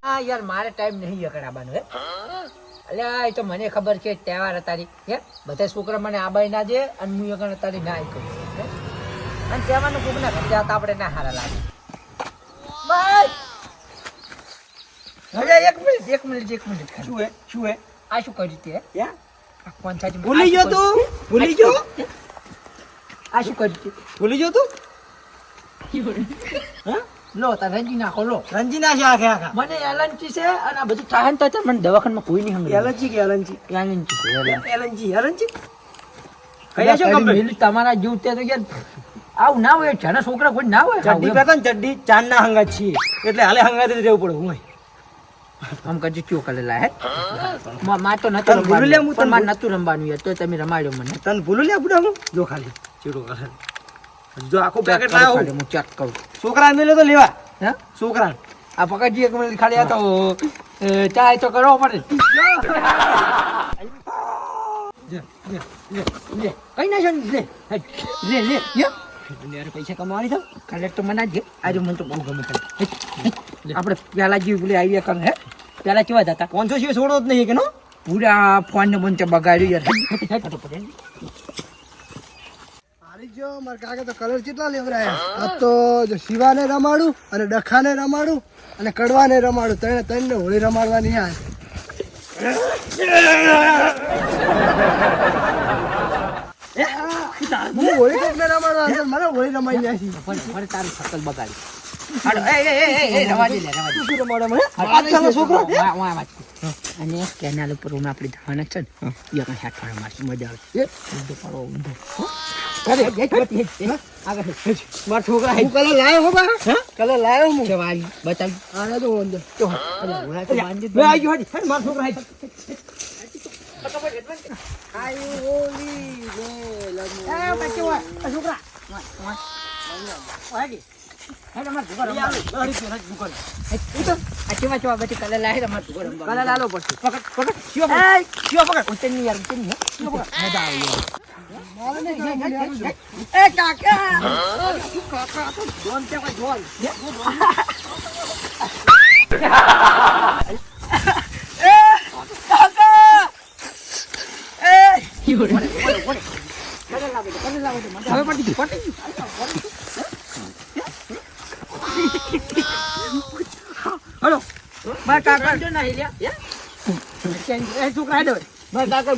હા યાર મારે ટાઈમ નહીં એકડાબાનો હે અલ્યા એ તો મને ખબર છે તહેવાર તારી હે બધા છોકરા મને આબાઈ ના દે અને હું એકણ તારી ના કરું હે અને તહેવારનું કોક ના ઘરે જતા આપણે ના હારા લાગે બસ હવે એક મિનિટ શું હે આ શું કર્યું તે હે આ કોણ સાચું ભૂલી ગયો તું આ શું કર્યું તે ભૂલી ગયો તું હા લો તા રંજી નાખો લો રંજી ના છે આખા મને એલર્જી છે અને આ બધું ટાઈમ થાય મને દવાખાનામાં કોઈ નહીં સમજે એલર્જી કયા છો કમ્પ્લીટ તમારા જીવ તે તો યાર આવું ના હોય જાના છોકરા કોઈ ના હોય ચડ્ડી પહેરતા ને ચડ્ડી ચાંદ ના હંગાત છીએ એટલે હાલે હંગાત જ રહેવું પડે હું આમ કરજો ક્યો કલે લાય માં તો નતું રમવાનું પણ માં નતું રમવાનું યાર તો તમે રમાડ્યો મને તને ભૂલું લે બુડા હું જો ખાલી ચીડો કરે જો આખો પેકેટ લાવ્યો હું ચેક કરું છોકરા મેલે તો લેવા હે છોકરા આ પકડજી એક મિનિટ ખાલી આ તો ચાય તો કરવો પડે કઈ ના લે યાર પૈસા કમાવાની તો કલેક્ટ તો મના જ આજે મને તો બહુ ગમે છે આપણે પેલા જીવ બોલે આવીએ કર હે પેલા કેવા હતા 500 સિવાય છોડો જ નહીં કે નો પૂરા ફોન ને મને બગાડ્યું યાર જો મારા કાકા તો કલર કેટલા લેવરાયા આ તો જો શિવાને રમાડું અને ડખાને રમાડું અને કડવાને રમાડું ત્રણે હોળી રમાડવાની આ હું હોળી કોકને રમાડવા મને હોળી રમાઈ જાય છે પણ તારું શકલ બગાડી અને કેનાલ ઉપર આપણે ધાવાના છે ને હેઠવાડા મારશું મજા આવે મારા છોકરા કલર લાયો હો બા કલર લાયો હું બતાવ આના તો અંદર મારા છોકરા હલો મારા કાકા જો ના હિલ્યા એ છોકરા હેડો મારા કાકા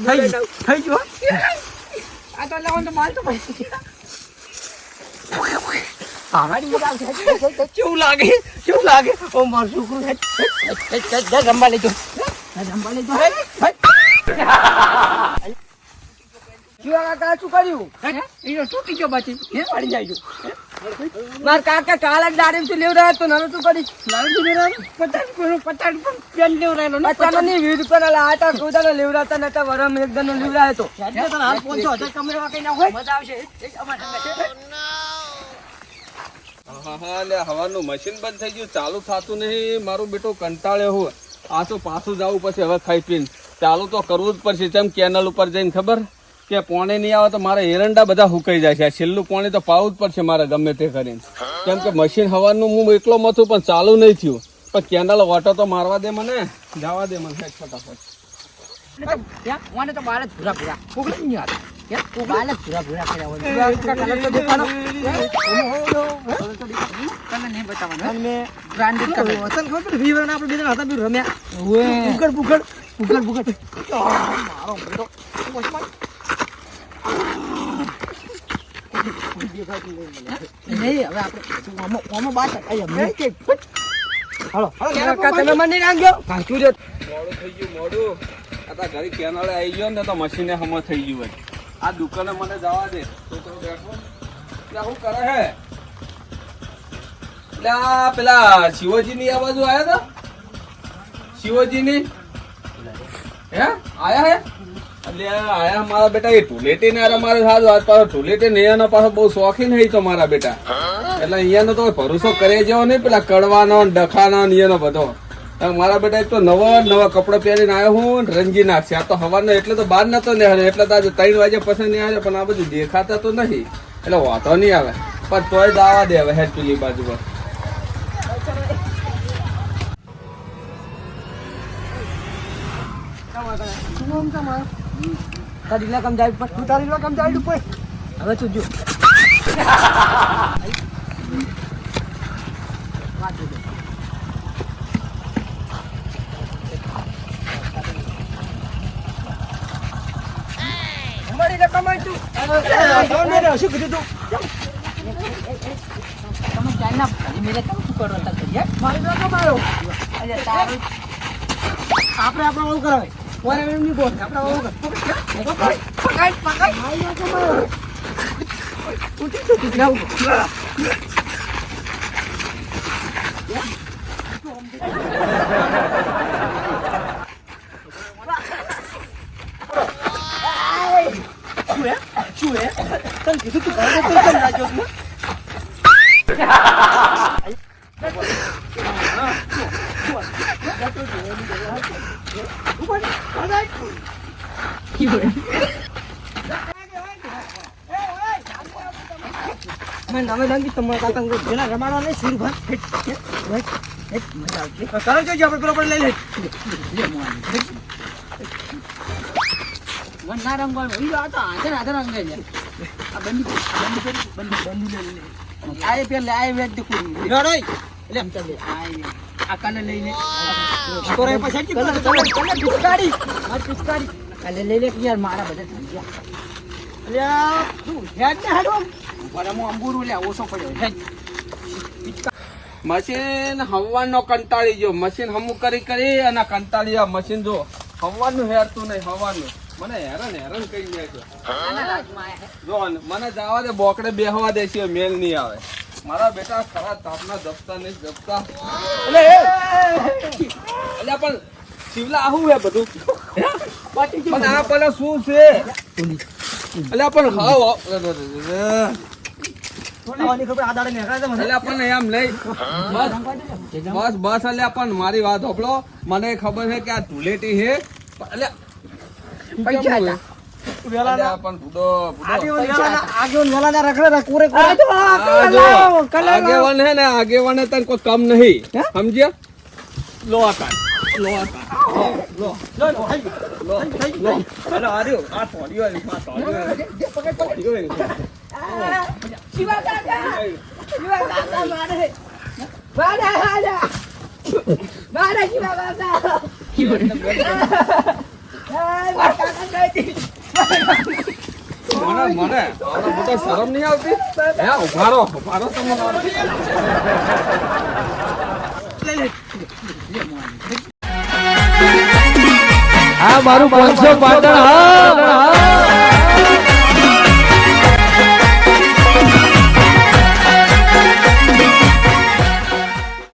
થઈ ગયો આ તો લાવન તો માલ તો પડી આમાડી મજા આવશે કેવું લાગે ઓ મારું છોકરું રમવા લેજો કાકા શું કર્યું એ તૂટી ગયો બાકી પડી જાય મારા કાકા કાળા દાડે થી લેવડાયો તો નાનો શું કરી નાનો લેવડાયો 50 પેન લેવડાયો 50 ની 20 રૂપિયા લાતા કોદાનો લેવડાતા નતા વરમ એક દનો લેવડાયો તો તને હાલ 500 કમરેવા કઈ ના હોય મજા આવશે એ અમાર હા લે હવાનું મશીન બંધ થઈ ગયું ચાલુ થતું નહીં મારું બેટો કંટાળ્યો હું આ તો પાછું જવું પછી હવે ખાઈ પીને ચાલુ તો કરવું જ પડશે જેમ કેનલ ઉપર જઈને ખબર કે પોણે નહીં આવે તો મારા એરંડા બધા હુકાઈ જાય છે આ છેલ્લું પોણે તો પાવું જ પડશે મારે ગમે તે કરીને કેમ કે મશીન હવાનું હું એકલો મથું પણ ચાલુ નહીં થયું પણ કેનલ વાટો તો મારવા દે મને જવા દે મને ફટાફટ તો બાળ જ પૂરા ઉગડી નહીં આવે બાળ જ પૂરા કર્યા કલર તો દેખાનો કલર નહીં બતાવવાનો અને બ્રાન્ડેડ કલર વતન ખબર વીવર આપણે બેન હતા બી રમ્યા ઓએ પુગડ મારો બેટો નહીં હવે આપણે બાત હાલો તમે મને નાખ્યો કાચું રે મોડું થઈ ગયું મોડું આ ઘરે કેનલે આવી ગયો ને તો મશીને હમ થઈ ગયું હોય આ દુકાને મને જવા દે છોકરો બેઠો એટલે શું કરે હે એટલે પેલા શિવજીની આ બાજુ આવ્યા હતા શિવજીની હે આયા હે એટલે આયા મારા બેટા એ ટુલેટી ને મારે સારું આજ પાછો ટુલેટી ને એનો પાછો બહુ શોખીન નહીં તો મારા બેટા એટલે અહીંયાનો તો ભરોસો કરે જેવો નહીં પેલા કડવાનો ડખાનો ને એનો બધો મારા બેટા એક તો નવા કપડા પહેરીને આવ્યો હું રંજી નાખશે આ તો હવાનો એટલે તો બહાર નતો ને એટલે તો આજે 3 વાગે પછી નહીં આવે પણ આ બધું દેખાતા તો નહીં એટલે વાતો નહીં આવે પણ તોય દાવા દે હવે હેડ પેલી બાજુ પર તું આમ કેમ આવ્યો? તારી ઈલા કામ જાય પણ તું તારી રીતના કેમ ચાલ્યું કોઈ? હવે તું જો અમારી ઈલા કમાઈ તું શું કીધું તું? તમે ચાઇના ભરી મેરે તમે શું કરો તા કરી મારી રીતના કેમ આવ્યો? અરે તારું આપણે આવું કરાવે. ઓરે એમ નહીં બોલ. આપણે આવું કર. પકડ પકડ મારી રીતના કેમ આવ્યો? શું હે તને કીધું તું ઘરે તો કેમ ના જોત ને મેં નામે લાગી તમારા કાકા જેના રમાડવા નહીં સુરભાઈ કરો જોજો આપણે બરોબર લઈ લે વન ના રંગવાનું ઈ આ તો આધર આધર રંગે છે આ બંદી લઈ લે આય પેલે આય વેચ દે કોઈ લડોય એટલે આમ ચાલે આય આ કાલે લઈ લે તોરે પછી કી કલર પિચકારી આ પિચકારી કાલે લઈ લે યાર મારા બધા થઈ ગયા અલ્યા તું હેડ ને હેડો પણ હું અંબુરું લે ઓછો પડ્યો હેડ મશીન હવાનો કંટાળી ગયો મશીન હમું કરી અને કંટાળી આ મશીન જો હવાનું હેરતું નહીં હવાનું મને હેરાન કરી દે છે જો ને, મને જવા દે બોકડે બેહવા દે છે મેલ નહીં આવે મારા બેટા ખરા તાપના જપતા નહીં જપતા એટલે પણ શિવલા આવું હે બધું પણ આ પેલા શું છે એટલે પણ હાવ એટલે પણ એમ નહીં બસ એટલે પણ મારી વાત હોપડો મને ખબર છે કે આ ધૂળેટી છે એટલે પૈસા હતા. અલ્યા પણ બુડો આગેવાન હે ને આગેવાન તને કોઈ કમ નહીં સમજ્યા લો આ કાન લો આ કાન લો અરે આર્યો આ થોડીઓ આ થોડીઓ શિવા કાકા મારે મારે શિવા કાકા મને આવડો મોટો શરમ નહીં આવતી હે ઉભારો તમારો આ મારું 500 પાટણ હા